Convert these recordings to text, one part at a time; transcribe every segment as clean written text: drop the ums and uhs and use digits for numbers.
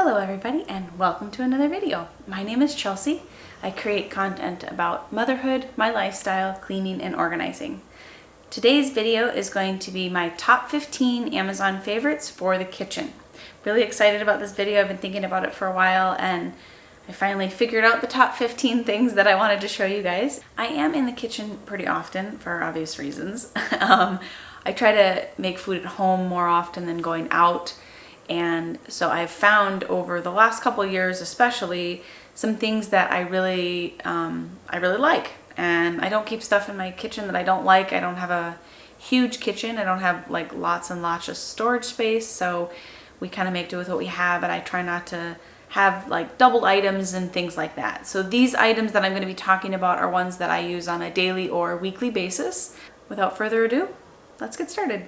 Hello everybody and welcome to another video. My name is Chelsea. I create content about motherhood, my lifestyle, cleaning, and organizing. Today's video is going to be my top 15 Amazon favorites for the kitchen. Really excited about this video. I've been thinking about it for a while and I finally figured out the top 15 things that I wanted to show you guys. I am in the kitchen pretty often for obvious reasons. I try to make food at home more often than going out. And so I've found over the last couple of years especially some things that I really like. And I don't keep stuff in my kitchen that I don't like. I don't have a huge kitchen. I don't have like lots and lots of storage space. So we kind of make do with what we have, and I try not to have like double items and things like that. So these items that I'm going to be talking about are ones that I use on a daily or weekly basis. Without further ado, let's get started.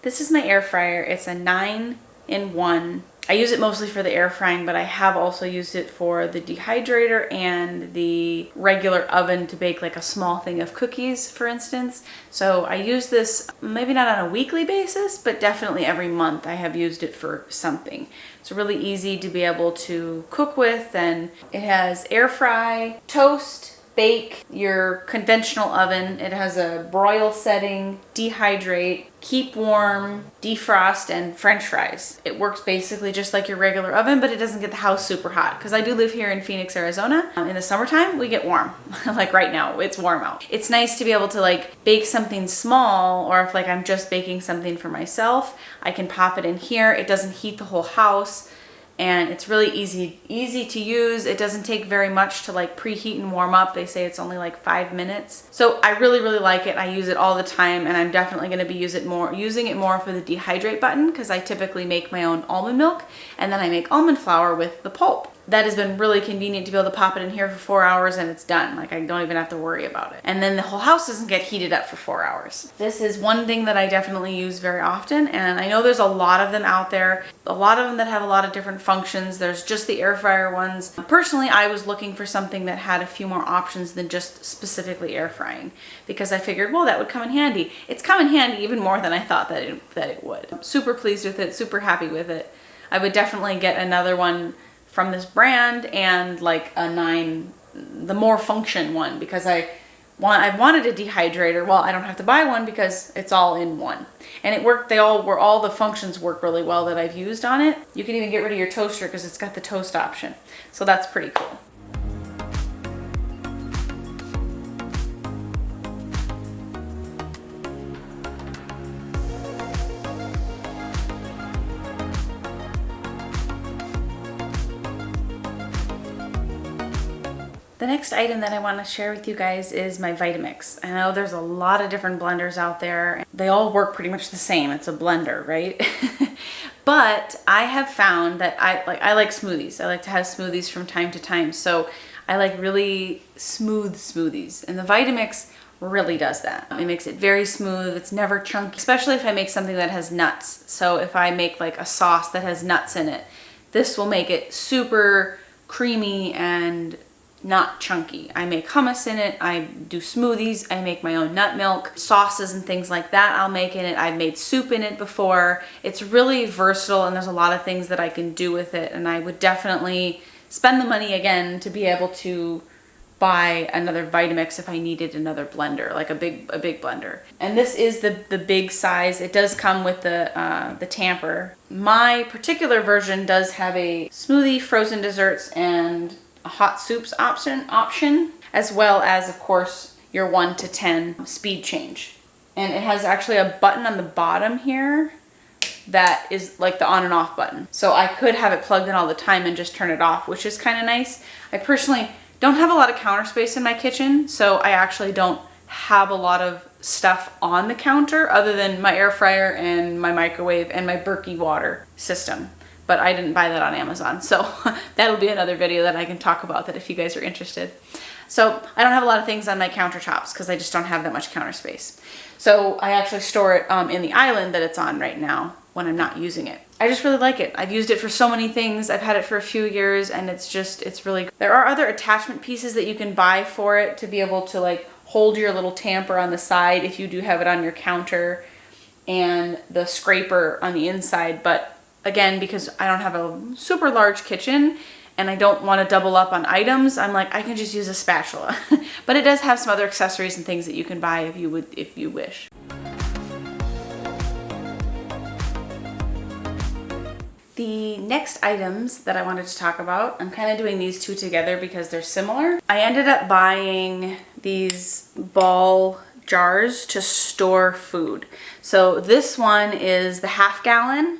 This is my air fryer. It's a 9-in-1. I use it mostly for the air frying, but I have also used it for the dehydrator and the regular oven to bake like a small thing of cookies, for instance. So I use this maybe not on a weekly basis, but definitely every month I have used it for something. It's really easy to be able to cook with, and it has air fry, toast, bake, your conventional oven. It has a broil setting, dehydrate, keep warm, defrost, and french fries. It works basically just like your regular oven, but it doesn't get the house super hot because I do live here in Phoenix, Arizona. In the summertime, we get warm. Like right now, it's warm out. It's nice to be able to like bake something small, or if like I'm just baking something for myself, I can pop it in here. It doesn't heat the whole house. And it's really easy to use. It doesn't take very much to like preheat and warm up. They say it's only like 5 minutes. So I really like it. I use it all the time, and I'm definitely going to be using it more for the dehydrate button, because I typically make my own almond milk and then I make almond flour with the pulp. That has been really convenient to be able to pop it in here for 4 hours and it's done. Like I don't even have to worry about it. And then the whole house doesn't get heated up for 4 hours. This is one thing that I definitely use very often, and I know there's a lot of them out there. A lot of them that have a lot of different functions. There's just the air fryer ones. Personally, I was looking for something that had a few more options than just specifically air frying, because I figured, well, that would come in handy. It's come in handy even more than I thought that it would. I'm super pleased with it, super happy with it. I would definitely get another one from this brand, and like the more function one, because I wanted a dehydrator. Well, I don't have to buy one because it's all in one, and it worked. All the functions work really well that I've used on it. You can even get rid of your toaster because it's got the toast option, so that's pretty cool. The next item that I want to share with you guys is my Vitamix. I know there's a lot of different blenders out there. They all work pretty much the same. It's a blender, right? But I have found that I like smoothies. I like to have smoothies from time to time. So I like really smooth smoothies. And the Vitamix really does that. It makes it very smooth. It's never chunky, especially if I make something that has nuts. So if I make like a sauce that has nuts in it, this will make it super creamy and not chunky. I make hummus in it. I do smoothies. I make my own nut milk, sauces and things like that I'll make in it. I've made soup in it before. It's really versatile, and there's a lot of things that I can do with it, and I would definitely spend the money again to be able to buy another Vitamix if I needed another blender, like a big blender. And this is the big size. It does come with the tamper. My particular version does have a smoothie, frozen desserts, and a hot soups option, as well as, of course, your 1 to 10 speed change. And it has actually a button on the bottom here that is like the on and off button. So I could have it plugged in all the time and just turn it off, which is kind of nice. I personally don't have a lot of counter space in my kitchen, so I actually don't have a lot of stuff on the counter other than my air fryer and my microwave and my Berkey water system. but I didn't buy that on Amazon. So that'll be another video that I can talk about that if you guys are interested. So I don't have a lot of things on my countertops because I just don't have that much counter space. So I actually store it in the island that it's on right now when I'm not using it. I just really like it. I've used it for so many things. I've had it for a few years and it's really good. There are other attachment pieces that you can buy for it to be able to like hold your little tamper on the side if you do have it on your counter, and the scraper on the inside. But again, because I don't have a super large kitchen and I don't want to double up on items, I'm like, I can just use a spatula. But it does have some other accessories and things that you can buy if you wish. The next items that I wanted to talk about, I'm kind of doing these two together because they're similar. I ended up buying these ball jars to store food. So this one is the 1/2 gallon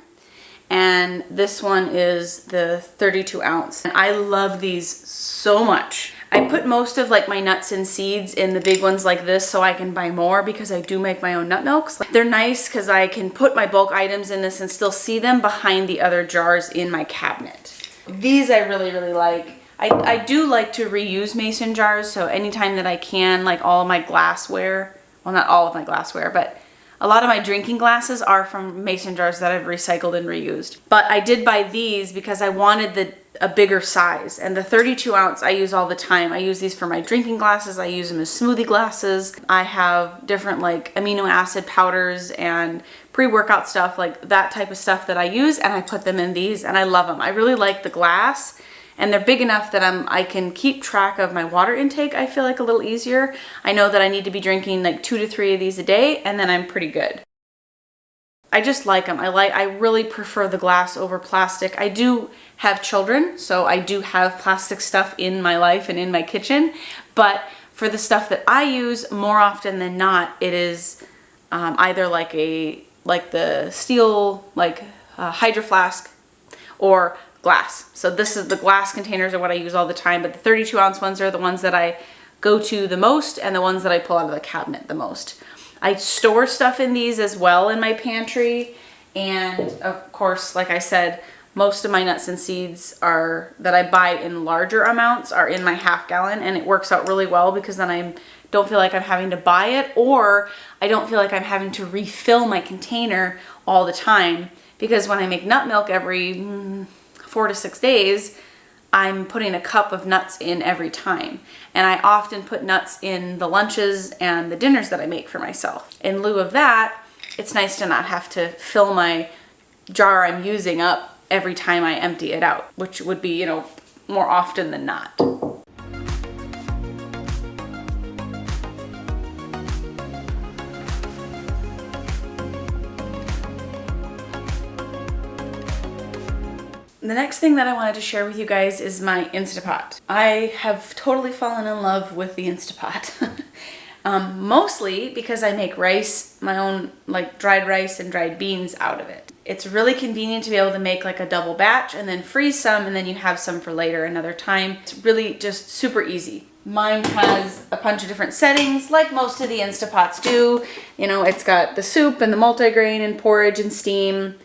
and this one is the 32 ounce. And I love these so much. I put most of like my nuts and seeds in the big ones like this so I can buy more because I do make my own nut milks. They're nice because I can put my bulk items in this and still see them behind the other jars in my cabinet. These I really, really like. I do like to reuse mason jars, so anytime that I can, like all of my glassware, well not all of my glassware, but a lot of my drinking glasses are from mason jars that I've recycled and reused. But I did buy these because I wanted a bigger size, and the 32 ounce I use all the time. I use these for my drinking glasses. I use them as smoothie glasses. I have different like amino acid powders and pre-workout stuff, like that type of stuff that I use, and I put them in these and I love them. I really like the glass, and they're big enough that I can keep track of my water intake. I feel like a little easier. I know that I need to be drinking like 2 to 3 of these a day, and then I'm pretty good. I just like them. I really prefer the glass over plastic. I do have children, so I do have plastic stuff in my life and in my kitchen, but for the stuff that I use, more often than not, it is either like the steel Hydro Flask or glass. So this is the glass containers are what I use all the time, but the 32 ounce ones are the ones that I go to the most and the ones that I pull out of the cabinet the most. I store stuff in these as well in my pantry, and of course, like I said, most of my nuts and seeds that I buy in larger amounts are in my 1/2 gallon, and it works out really well because then I don't feel like I'm having to buy it, or I don't feel like I'm having to refill my container all the time, because when I make nut milk every 4 to 6 days, I'm putting a cup of nuts in every time. And I often put nuts in the lunches and the dinners that I make for myself. In lieu of that, it's nice to not have to fill my jar I'm using up every time I empty it out, which would be, more often than not. The next thing that I wanted to share with you guys is my Instapot. I have totally fallen in love with the Instapot. Mostly because I make rice, my own like dried rice and dried beans out of it. It's really convenient to be able to make like a double batch and then freeze some, and then you have some for later another time. It's really just super easy. Mine has a bunch of different settings like most of the Instapots do. It's got the soup and the multigrain and porridge and steam,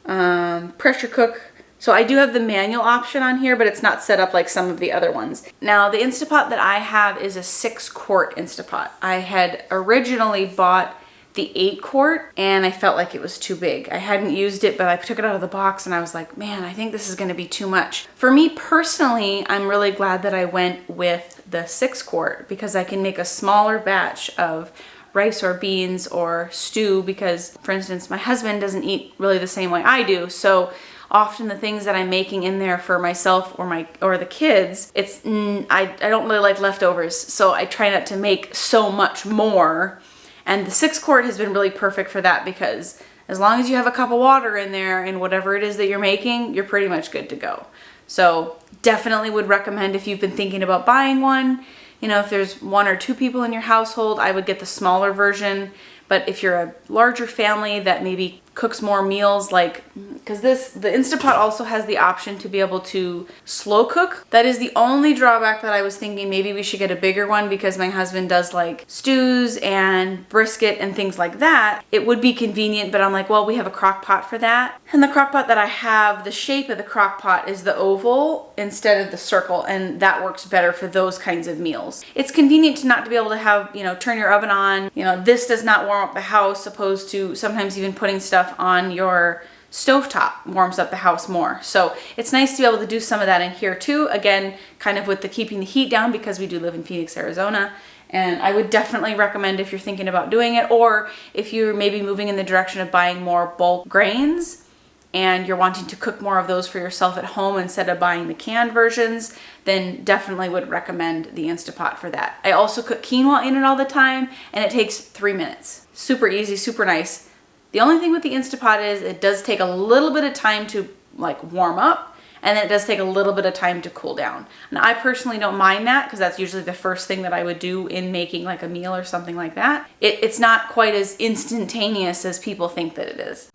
pressure cook. So I do have the manual option on here, but it's not set up like some of the other ones. Now, the Instapot that I have is a 6-quart Instapot. I had originally bought the 8-quart and I felt like it was too big. I hadn't used it, but I took it out of the box and I was like, man, I think this is gonna be too much. For me personally, I'm really glad that I went with the 6-quart because I can make a smaller batch of rice or beans or stew because, for instance, my husband doesn't eat really the same way I do. So often the things that I'm making in there for myself or the kids, I don't really like leftovers, so I try not to make so much more. And the 6-quart has been really perfect for that because as long as you have a cup of water in there and whatever it is that you're making, you're pretty much good to go. So definitely would recommend if you've been thinking about buying one. If there's 1 or 2 people in your household, I would get the smaller version. But if you're a larger family that maybe cooks more meals, like, because the Instapot also has the option to be able to slow cook. That is the only drawback that I was thinking maybe we should get a bigger one, because my husband does like stews and brisket and things like that. It would be convenient, but I'm like, well, we have a crock pot for that. And the crock pot that I have, the shape of the crock pot is the oval instead of the circle, and that works better for those kinds of meals. It's convenient to not to be able to have, you know, turn your oven on. You know, this does not warm up the house, opposed to sometimes even putting stuff on your stovetop warms up the house more. So it's nice to be able to do some of that in here too. Again, kind of with the keeping the heat down, because we do live in Phoenix, Arizona. And I would definitely recommend, if you're thinking about doing it, or if you're maybe moving in the direction of buying more bulk grains and you're wanting to cook more of those for yourself at home instead of buying the canned versions, then definitely would recommend the Instapot for that. I also cook quinoa in it all the time, and it takes 3 minutes. Super easy, super nice. The only thing with the Instapot is it does take a little bit of time to like warm up, and then it does take a little bit of time to cool down. And I personally don't mind that, because that's usually the first thing that I would do in making like a meal or something like that. It's not quite as instantaneous as people think that it is.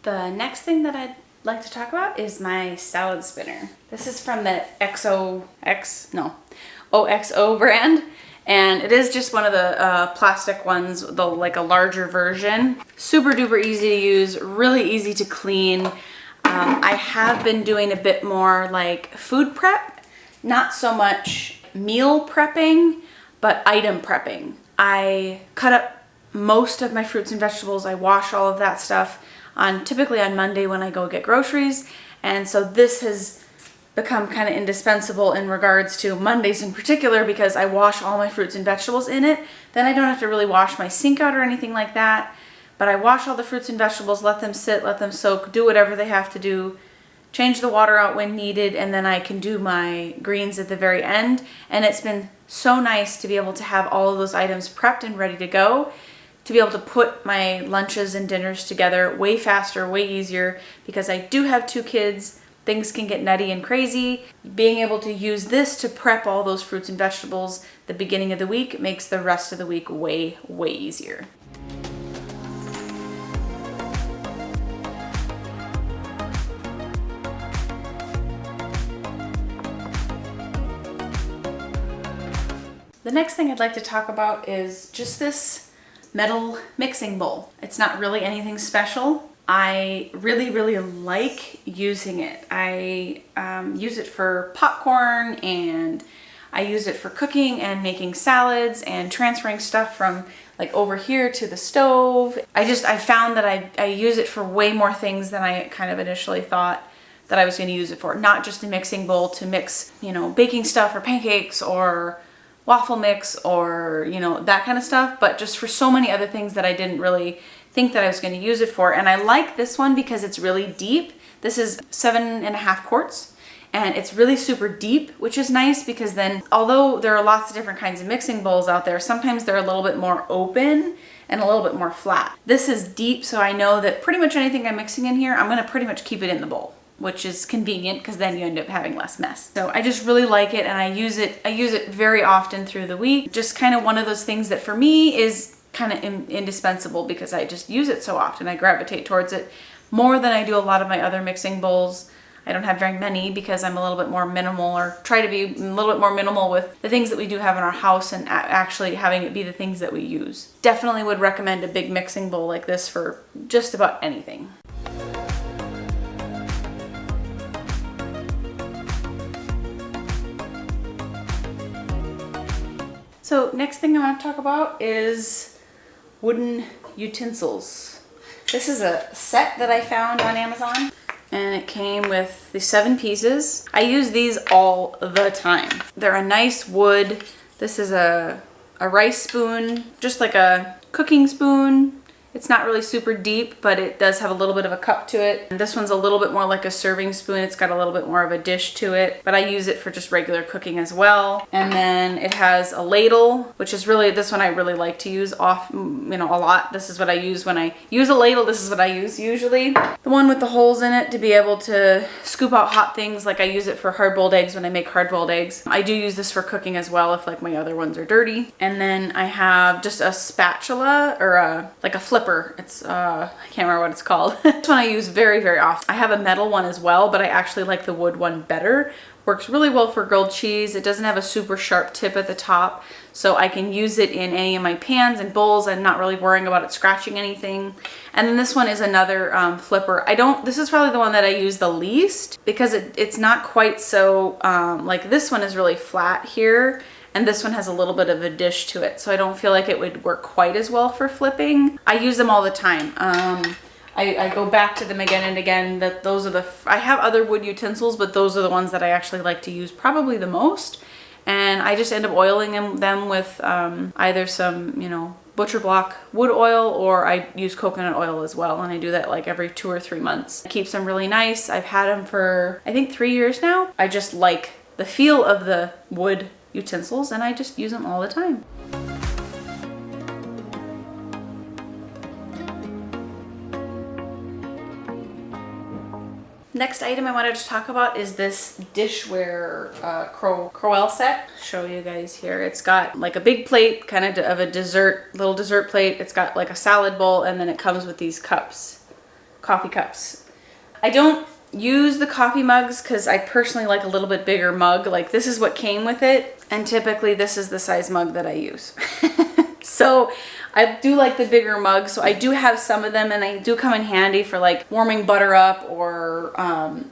The next thing that I'd like to talk about is my salad spinner. This is from the OXO brand, and it is just one of the plastic ones, like a larger version. Super duper easy to use, really easy to clean. I have been doing a bit more like food prep, not so much meal prepping, but item prepping. I cut up most of my fruits and vegetables. I wash all of that stuff typically on Monday when I go get groceries. And so this has become kind of indispensable in regards to Mondays in particular, because I wash all my fruits and vegetables in it. Then I don't have to really wash my sink out or anything like that. But I wash all the fruits and vegetables, let them sit, let them soak, do whatever they have to do, change the water out when needed, and then I can do my greens at the very end. And it's been so nice to be able to have all of those items prepped and ready to go, to be able to put my lunches and dinners together way faster, way easier, because I do have 2 kids. Things can get nutty and crazy. Being able to use this to prep all those fruits and vegetables the beginning of the week makes the rest of the week way, way easier. The next thing I'd like to talk about is just this metal mixing bowl. It's not really anything special. I really, really like using it. I use it for popcorn, and I use it for cooking and making salads and transferring stuff from like over here to the stove. I found that I use it for way more things than I kind of initially thought that I was going to use it for. Not just a mixing bowl to mix, you know, baking stuff or pancakes or waffle mix or, you know, that kind of stuff, but just for so many other things that I didn't really think that I was going to use it for. And I like this one because it's really deep. This is 7.5 quarts, and it's really super deep, which is nice, because then, although there are lots of different kinds of mixing bowls out there, sometimes they're a little bit more open and a little bit more flat. This is deep, so I know that pretty much anything I'm mixing in here, I'm going to pretty much keep it in the bowl, which is convenient because then you end up having less mess. So I just really like it, and I use it very often through the week. Just kind of one of those things that for me is kind of indispensable, because I just use it so often. I gravitate towards it more than I do a lot of my other mixing bowls. I don't have very many because I'm a little bit more minimal, or try to be a little bit more minimal with the things that we do have in our house, and actually having it be the things that we use. Definitely would recommend a big mixing bowl like this for just about anything. So next thing I want to talk about is wooden utensils. This is a set that I found on Amazon, and it came with the 7 pieces. I use these all the time. They're a nice wood. This is a rice spoon, just like a cooking spoon. It's not really super deep, but it does have a little bit of a cup to it. And this one's a little bit more like a serving spoon. It's got a little bit more of a dish to it, but I use it for just regular cooking as well. And then it has a ladle, which is really, this one I really like to use a lot. This is what I use when I use a ladle. This is what I use usually. The one with the holes in it to be able to scoop out hot things. Like I use it for hard-boiled eggs when I make hard-boiled eggs. I do use this for cooking as well if like my other ones are dirty. And then I have just a spatula or like a flipper. It's I can't remember what it's called. This one I use very, very often. I have a metal one as well, but I actually like the wood one better. Works really well for grilled cheese. It doesn't have a super sharp tip at the top, so I can use it in any of my pans and bowls. I'm not really worrying about it scratching anything. And then this one is another flipper. This is probably the one that I use the least because it's not quite so, like this one is really flat here, and this one has a little bit of a dish to it, so I don't feel like it would work quite as well for flipping. I use them all the time. I go back to them again and again. I have other wood utensils, but those are the ones that I actually like to use probably the most. And I just end up oiling them with either some, butcher block wood oil, or I use coconut oil as well. And I do that like every 2 or 3 months. It keeps them really nice. I've had them for, I think, 3 years now. I just like the feel of the wood utensils, and I just use them all the time. Next item I wanted to talk about is this dishware Corelle set. Show you guys here. It's got like a big plate, kind of a little dessert plate. It's got like a salad bowl, and then it comes with these cups, coffee cups. I don't use the coffee mugs because I personally like a little bit bigger mug. Like this is what came with it, and typically this is the size mug that I use. So I do like the bigger mugs, so I do have some of them, and they do come in handy for like warming butter up or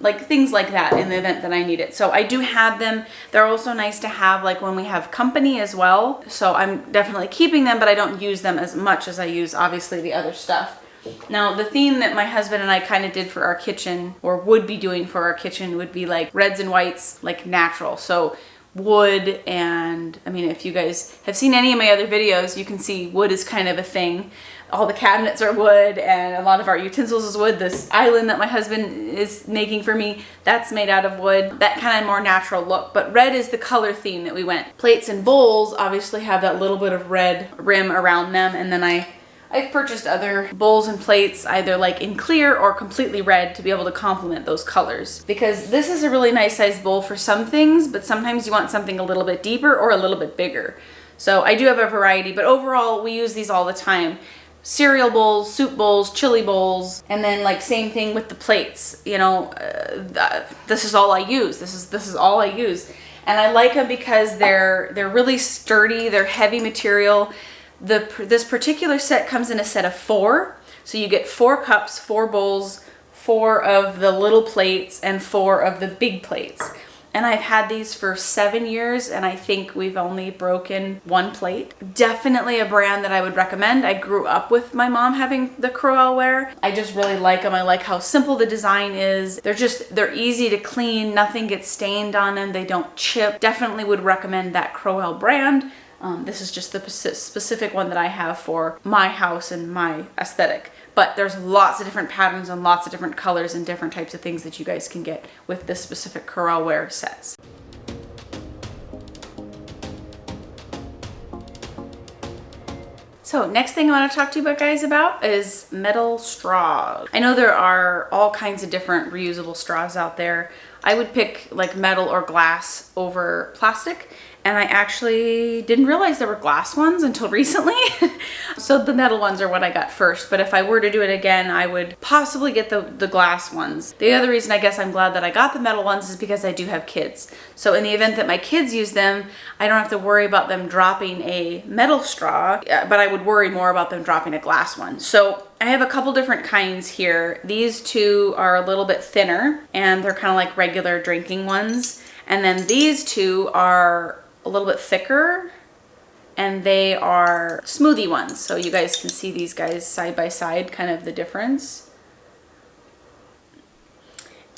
like things like that in the event that I need it. So I do have them. They're also nice to have like when we have company as well. So I'm definitely keeping them, but I don't use them as much as I use obviously the other stuff. Now the theme that my husband and I kind of did for our kitchen, or would be doing for our kitchen, would be like reds and whites, like natural. So wood, and I mean, if you guys have seen any of my other videos, you can see wood is kind of a thing. All the cabinets are wood, and a lot of our utensils is wood. This island that my husband is making for me, that's made out of wood. That kind of more natural look, but red is the color theme that we went. Plates and bowls obviously have that little bit of red rim around them, and then I've purchased other bowls and plates either like in clear or completely red to be able to complement those colors, because this is a really nice sized bowl for some things, but sometimes you want something a little bit deeper or a little bit bigger. So I do have a variety, but overall we use these all the time. Cereal bowls, soup bowls, chili bowls, and then like same thing with the plates. This is all I use. This is all I use, and I like them because they're really sturdy. They're heavy material. This particular set comes in a set of 4, so you get 4 cups, 4 bowls, 4 of the little plates, and 4 of the big plates. And I've had these for 7 years, and I think we've only broken 1 plate. Definitely a brand that I would recommend. I grew up with my mom having the Corelle. I just really like them. I like how simple the design is. They're easy to clean. Nothing gets stained on them. They don't chip. Definitely would recommend that Corelle brand. This is just the specific one that I have for my house and my aesthetic. But there's lots of different patterns and lots of different colors and different types of things that you guys can get with this specific Corelle sets. So next thing I want to talk to you guys about is metal straws. I know there are all kinds of different reusable straws out there. I would pick like metal or glass over plastic. And I actually didn't realize there were glass ones until recently. So the metal ones are what I got first. But if I were to do it again, I would possibly get the glass ones. The other reason I guess I'm glad that I got the metal ones is because I do have kids. So in the event that my kids use them, I don't have to worry about them dropping a metal straw, but I would worry more about them dropping a glass one. So I have a couple different kinds here. These 2 are a little bit thinner, and they're kind of like regular drinking ones. And then these 2 are a little bit thicker, and they are smoothie ones. So you guys can see these guys side by side, kind of the difference.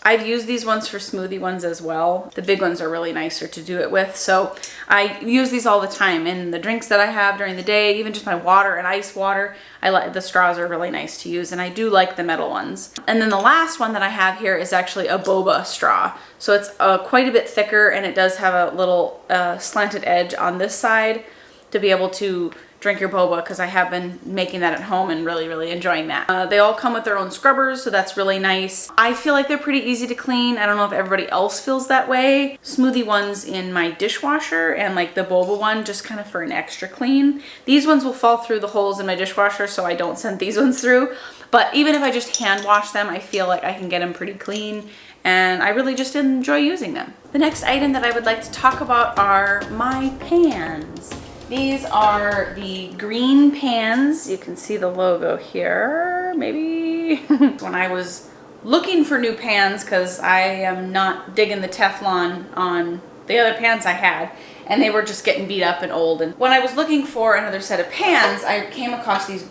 I've used these ones for smoothie ones as well. The big ones are really nicer to do it with. So I use these all the time in the drinks that I have during the day, even just my water and ice water. I like the straws are really nice to use, and I do like the metal ones. And then the last one that I have here is actually a boba straw. So it's quite a bit thicker, and it does have a little slanted edge on this side to be able to drink your boba, because I have been making that at home and really enjoying that. They all come with their own scrubbers, so that's really nice. I feel like they're pretty easy to clean. I don't know if everybody else feels that way. Smoothie ones in my dishwasher, and like the boba one just kind of for an extra clean. These ones will fall through the holes in my dishwasher, so I don't send these ones through. But even if I just hand wash them, I feel like I can get them pretty clean, and I really just enjoy using them. The next item that I would like to talk about are my pans. These are the green pans. You can see the logo here, maybe. When I was looking for new pans, because I am not digging the Teflon on the other pans I had, and they were just getting beat up and old. And when I was looking for another set of pans, I came across these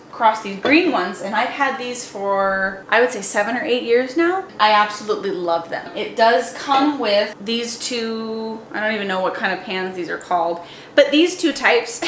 green ones, and I've had these for, I would say, 7 or 8 years now. I absolutely love them. It does come with these two, I don't even know what kind of pans these are called, but these two types.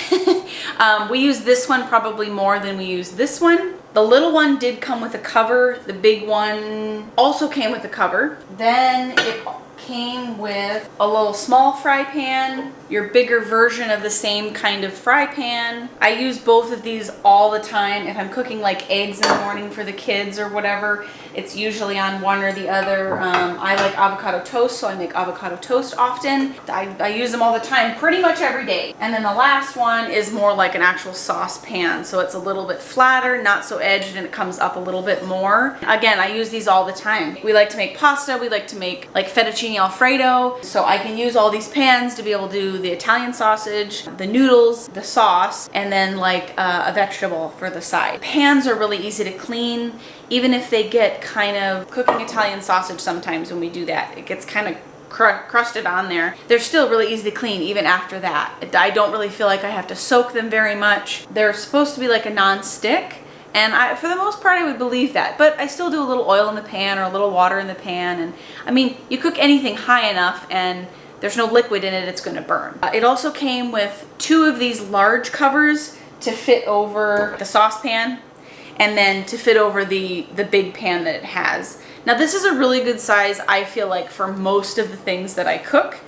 We use this one probably more than we use this one. The little one did come with a cover. The big one also came with a cover. Then it came with a little small fry pan, your bigger version of the same kind of fry pan. I use both of these all the time. If I'm cooking like eggs in the morning for the kids or whatever, it's usually on one or the other. I like avocado toast, so I make avocado toast often. I use them all the time, pretty much every day. And then the last one is more like an actual sauce pan, so it's a little bit flatter, not so edged, and it comes up a little bit more. Again, I use these all the time. We like to make pasta, we like to make like fettuccine Alfredo, so I can use all these pans to be able to do the Italian sausage, the noodles, the sauce, and then like a vegetable for the side. Pans are really easy to clean, even if they get kind of cooking Italian sausage. Sometimes when we do that, it gets kind of crusted on there. They're still really easy to clean even after that. I don't really feel like I have to soak them very much. They're supposed to be like a non-stick, and for the most part I would believe that, but I still do a little oil in the pan or a little water in the pan, and I mean, you cook anything high enough and there's no liquid in it, it's going to burn. It also came with 2 of these large covers to fit over the saucepan, and then to fit over the big pan that it has. Now this is a really good size, I feel like, for most of the things that I cook.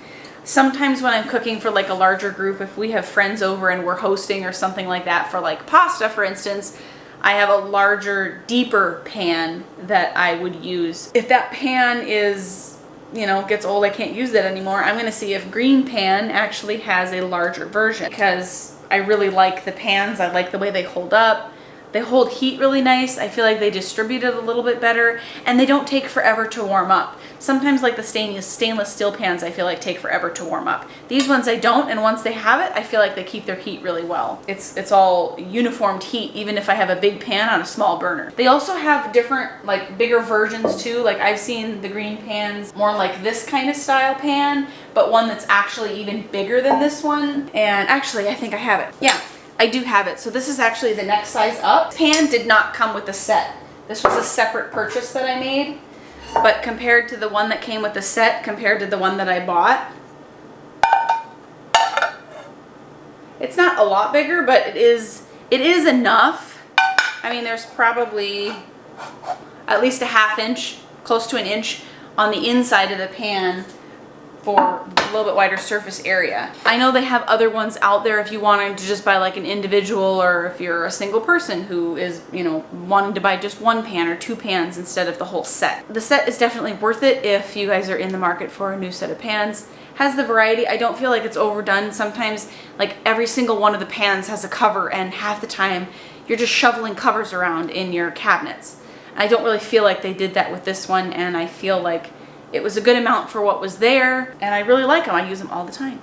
Sometimes when I'm cooking for like a larger group, if we have friends over and we're hosting or something like that, for like pasta for instance, I have a larger, deeper pan that I would use. If that pan is, you know, gets old, I can't use that anymore, I'm gonna see if green pan actually has a larger version, because I really like the pans. I like the way they hold up. They hold heat really nice. I feel like they distribute it a little bit better, and they don't take forever to warm up. Sometimes like the stainless steel pans, I feel like take forever to warm up. These ones I don't, and once they have it, I feel like they keep their heat really well. It's all uniformed heat, even if I have a big pan on a small burner. They also have different, like bigger versions too. Like I've seen the green pans more like this kind of style pan, but one that's actually even bigger than this one. And actually, I think I have it. Yeah. I do have it. So this is actually the next size up. Pan did not come with the set. This was a separate purchase that I made, but compared to the one that came with the set, compared to the one that I bought, it's not a lot bigger, but it is enough. I mean, there's probably at least a ½ inch, close to an inch on the inside of the pan for a little bit wider surface area. I know they have other ones out there if you wanted to just buy like an individual, or if you're a single person who is, you know, wanting to buy just 1 pan or 2 pans instead of the whole set. The set is definitely worth it if you guys are in the market for a new set of pans. Has the variety. I don't feel like it's overdone. Sometimes like every single one of the pans has a cover, and half the time you're just shoveling covers around in your cabinets. I don't really feel like they did that with this one, and I feel like it was a good amount for what was there, and I really like them. I use them all the time.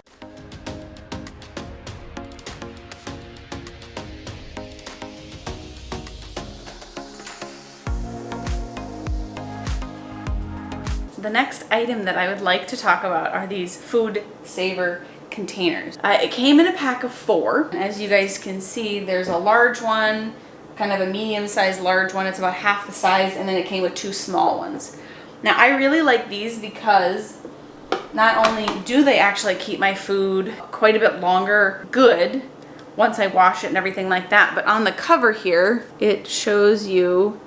The next item that I would like to talk about are these food saver containers. It came in a pack of 4. As you guys can see, there's a large one, kind of a medium-sized large one. It's about half the size, and then it came with 2 small ones. Now I really like these because not only do they actually keep my food quite a bit longer good once I wash it and everything like that, but on the cover here, it shows you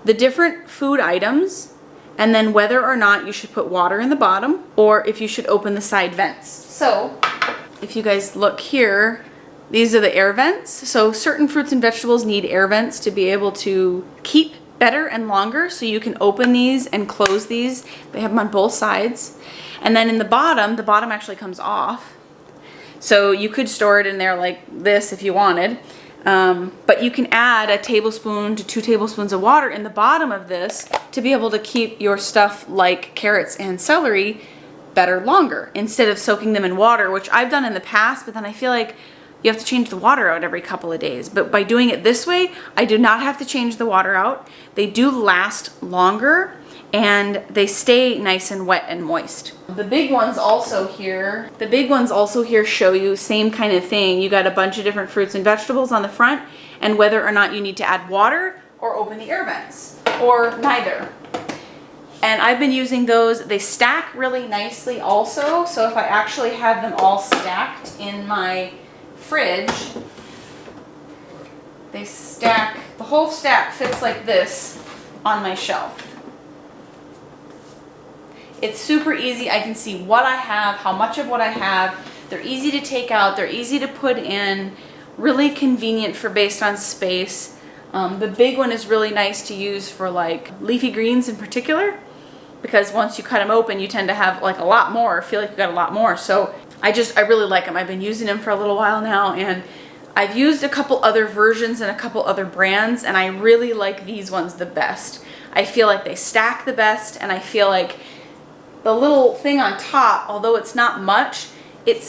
the different food items and then whether or not you should put water in the bottom or if you should open the side vents. So if you guys look here, these are the air vents. So certain fruits and vegetables need air vents to be able to keep better and longer. So you can open these and close these. They have them on both sides. And then in the bottom actually comes off. So you could store it in there like this if you wanted. But you can add a tablespoon to 2 tablespoons of water in the bottom of this to be able to keep your stuff like carrots and celery better longer instead of soaking them in water, which I've done in the past, but then I feel like you have to change the water out every couple of days. But by doing it this way, I do not have to change the water out. They do last longer and they stay nice and wet and moist. The big ones also here show you same kind of thing. You got a bunch of different fruits and vegetables on the front and whether or not you need to add water or open the air vents or neither. And I've been using those. They stack really nicely also. So if I actually have them all stacked in my fridge, they stack, the whole stack fits like this on my shelf. It's super easy. I can see what I have, how much of what I have. They're easy to take out. They're easy to put in. Really convenient for based on space. The big one is really nice to use for like leafy greens in particular, because once you cut them open, you tend to have like a lot more, feel like you got a lot more. So I really like them. I've been using them for a little while now, and I've used a couple other versions and a couple other brands, and I really like these ones the best. I feel like they stack the best, and I feel like the little thing on top, although it's not much, it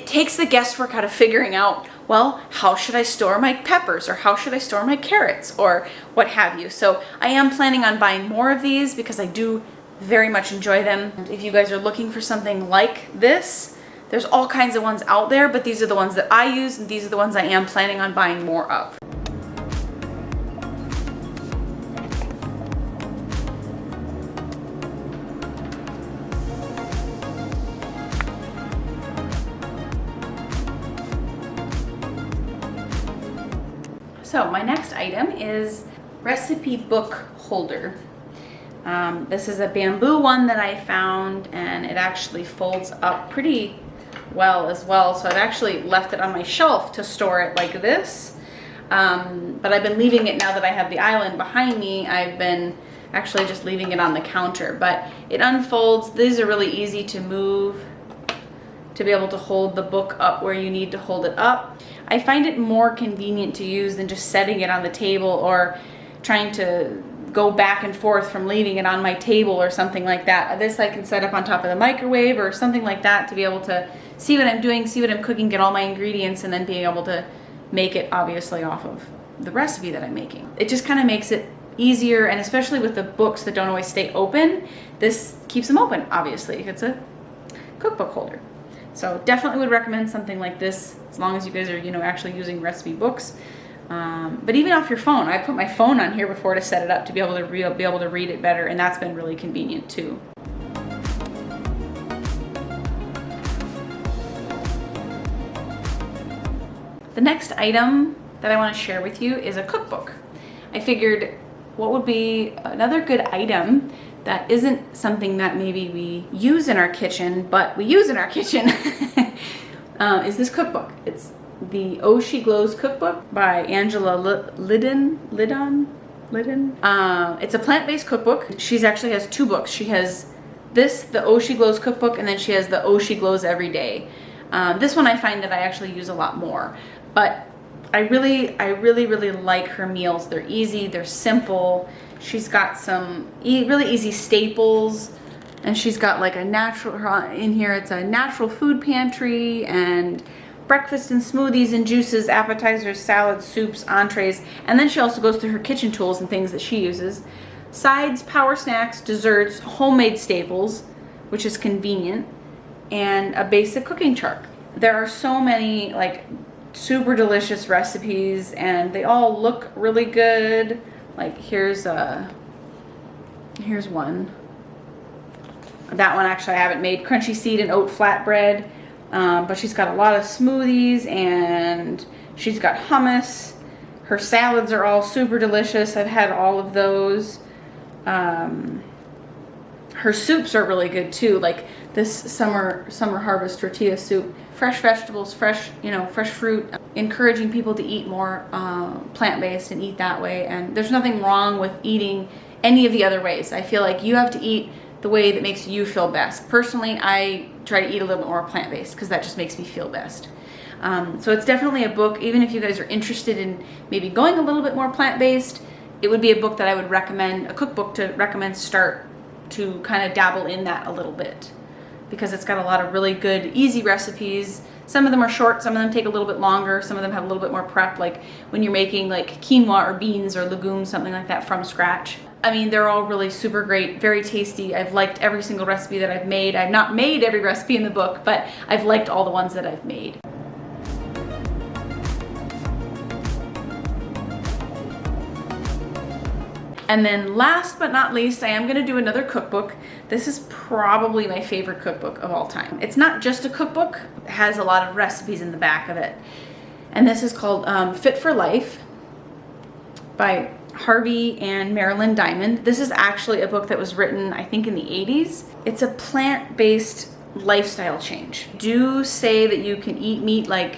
takes the guesswork out of figuring out, well, how should I store my peppers, or how should I store my carrots, or what have you. So I am planning on buying more of these because I do very much enjoy them. If you guys are looking for something like this, there's all kinds of ones out there, but these are the ones that I use, and these are the ones I am planning on buying more of. So my next item is recipe book holder. This is a bamboo one that I found, and it actually folds up pretty well as well. So I've actually left it on my shelf to store it like this. But I've been leaving it, now that I have the island behind me, I've been actually just leaving it on the counter. But it unfolds. These are really easy to move to be able to hold the book up where you need to hold it up. I find it more convenient to use than just setting it on the table or trying to go back and forth from leaving it on my table or something like that. This I can set up on top of the microwave or something like that to be able to see what I'm doing, see what I'm cooking, get all my ingredients, and then being able to make it obviously off of the recipe that I'm making. It just kind of makes it easier, and especially with the books that don't always stay open, this keeps them open, obviously. It's a cookbook holder. So definitely would recommend something like this as long as you guys are, actually using recipe books. But even off your phone, I put my phone on here before to set it up to be able to read it better, and that's been really convenient too. The next item that I want to share with you is a cookbook. I figured what would be another good item that isn't something that maybe we use in our kitchen, but we use in our kitchen, is this cookbook. It's the Oh She Glows cookbook by Angela Liddon. It's a plant-based cookbook. She actually has 2 books. She has this, the Oh She Glows cookbook, and then she has the Oh She Glows Every Day. This one I find that I actually use a lot more, but I really like her meals. They're easy, they're simple. She's got some really easy staples, and she's got like a natural, in here it's a natural food pantry and breakfast and smoothies and juices, appetizers, salads, soups, entrees, and then she also goes through her kitchen tools and things that she uses. Sides, power snacks, desserts, homemade staples, which is convenient, and a basic cooking chart. There are so many like super delicious recipes, and they all look really good. Like here's Here's one. That one actually I haven't made. Crunchy seed and oat flatbread. But she's got a lot of smoothies and she's got hummus. Her salads are all super delicious. I've had all of those. Her soups are really good too. Like this summer harvest tortilla soup. Fresh vegetables, fresh fruit. Encouraging people to eat more plant-based and eat that way. And there's nothing wrong with eating any of the other ways. I feel like you have to eat the way that makes you feel best. Personally, I try to eat a little bit more plant-based because that just makes me feel best. So it's definitely a book, even if you guys are interested in maybe going a little bit more plant-based, it would be a book that I would recommend, a cookbook to recommend start to kind of dabble in that a little bit, because it's got a lot of really good, easy recipes. Some of them are short, some of them take a little bit longer, some of them have a little bit more prep, like when you're making like quinoa or beans or legumes, something like that from scratch. I mean, they're all really super great, very tasty. I've liked every single recipe that I've made. I've not made every recipe in the book, but I've liked all the ones that I've made. And then last but not least, I am gonna do another cookbook. This is probably my favorite cookbook of all time. It's not just a cookbook, it has a lot of recipes in the back of it. And this is called Fit for Life by Harvey and Marilyn Diamond. This is actually a book that was written, I think, in the 80s. It's a plant-based lifestyle change. Do say that you can eat meat, like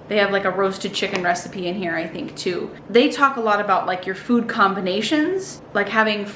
they have like a roasted chicken recipe in here, I think, too. They talk a lot about like your food combinations, like having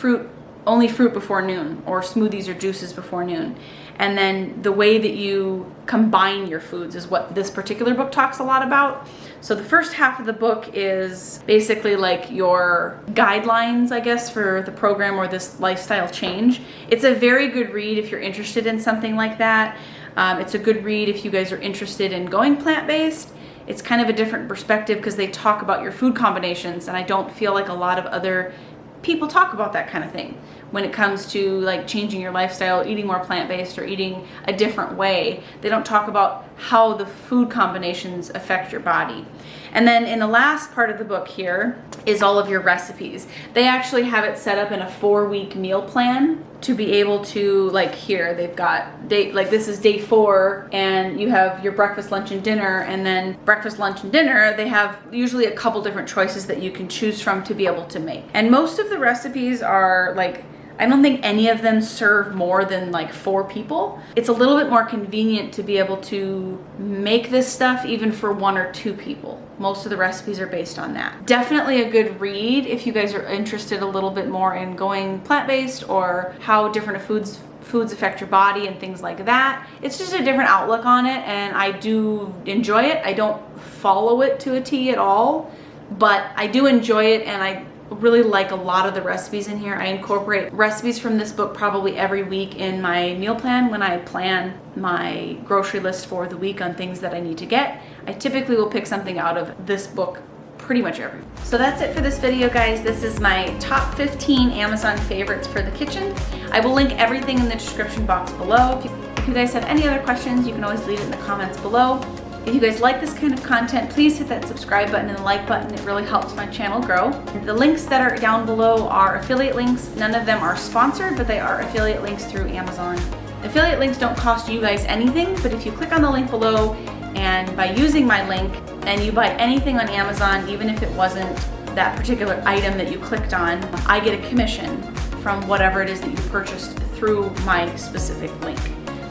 only fruit before noon, or smoothies or juices before noon. And then the way that you combine your foods is what this particular book talks a lot about. So the first half of the book is basically like your guidelines, I guess, for the program or this lifestyle change. It's a very good read if you're interested in something like that. It's a good read if you guys are interested in going plant-based. It's kind of a different perspective because they talk about your food combinations, and I don't feel like a lot of other people talk about that kind of thing when it comes to like changing your lifestyle, eating more plant-based or eating a different way. They don't talk about how the food combinations affect your body. And then in the last part of the book here is all of your recipes. They actually have it set up in a 4-week meal plan to be able to, like here, they've got this is day 4, and you have your breakfast, lunch, and dinner, and then breakfast, lunch, and dinner, they have usually a couple different choices that you can choose from to be able to make. And most of the recipes are like, I don't think any of them serve more than like 4 people. It's a little bit more convenient to be able to make this stuff even for 1 or 2 people. Most of the recipes are based on that. Definitely a good read if you guys are interested a little bit more in going plant-based or how different foods affect your body and things like that. It's just a different outlook on it, and I do enjoy it. I don't follow it to a T at all, but I do enjoy it, and I really like a lot of the recipes in here. I incorporate recipes from this book probably every week in my meal plan when I plan my grocery list for the week on things that I need to get. I typically will pick something out of this book pretty much every week. So that's it for this video, guys. This is my top 15 Amazon favorites for the kitchen. I will link everything in the description box below. If you guys have any other questions, you can always leave it in the comments below. If you guys like this kind of content, please hit that subscribe button and the like button. It really helps my channel grow. The links that are down below are affiliate links. None of them are sponsored, but they are affiliate links through Amazon. Affiliate links don't cost you guys anything, but if you click on the link below and by using my link and you buy anything on Amazon, even if it wasn't that particular item that you clicked on, I get a commission from whatever it is that you purchased through my specific link.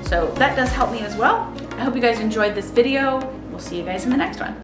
So that does help me as well. I hope you guys enjoyed this video. We'll see you guys in the next one.